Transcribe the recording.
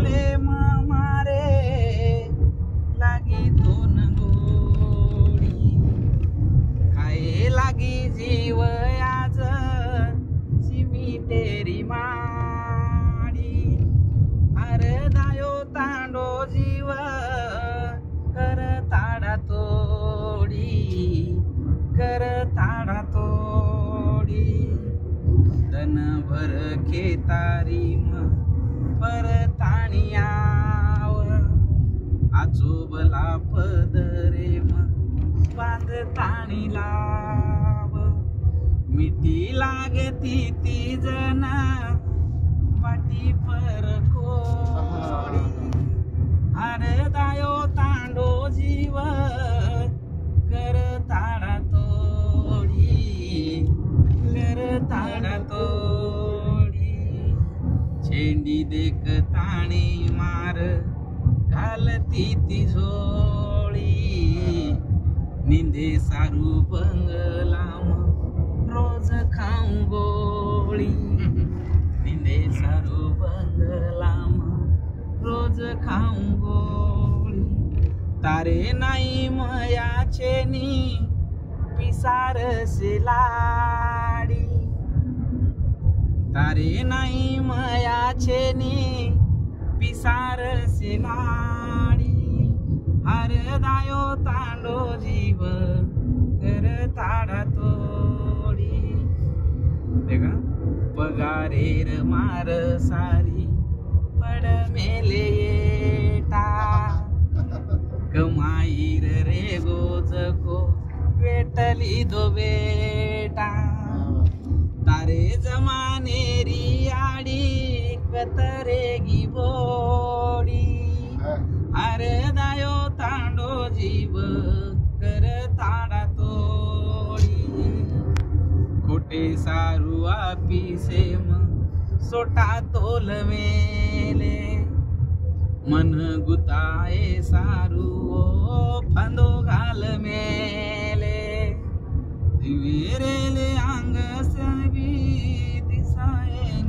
बोले मारे लागी तो न गोडी खाए लागी जीव आज सिमी तेरी माडी अरे दायो तांडो जीव कर ताडा तोडी कर ताडा तोडी तन भर खेतारी परताणियाव आजोबला पदरे बांध ताणी लाव मिठी लागती ती जन पाटी पर कोडी अरे दायो तांडो जीव कर ताडा तोडी कर ताडा तोडी शेंडी देख ताणी मार घालती ती झोळी निंदे सारू बंगलाम रोज खाऊ गोळी निंदे सारू बंगलाम रोज खाऊ गोळी तारे नाही मयाचे नी पिसार से लाडी तारे नाही मयाचे नी पिसार से लाडी हर दायो तांडो जीव कर ताडा तोडी देखा पगारेर मार सारी पड मेले येटा कमाईर रे गोजको वेटली दो बेटा तारे जमानेरी आडी कतरेगी बोडी अरे दायो तांडो जीव कर ताडा तोडी खोटे सारू आपीसे सोटा तोल मेले मन गुताए सारू ओ फंदो घाल मेले दिवेरेले अंग सवी दिसाए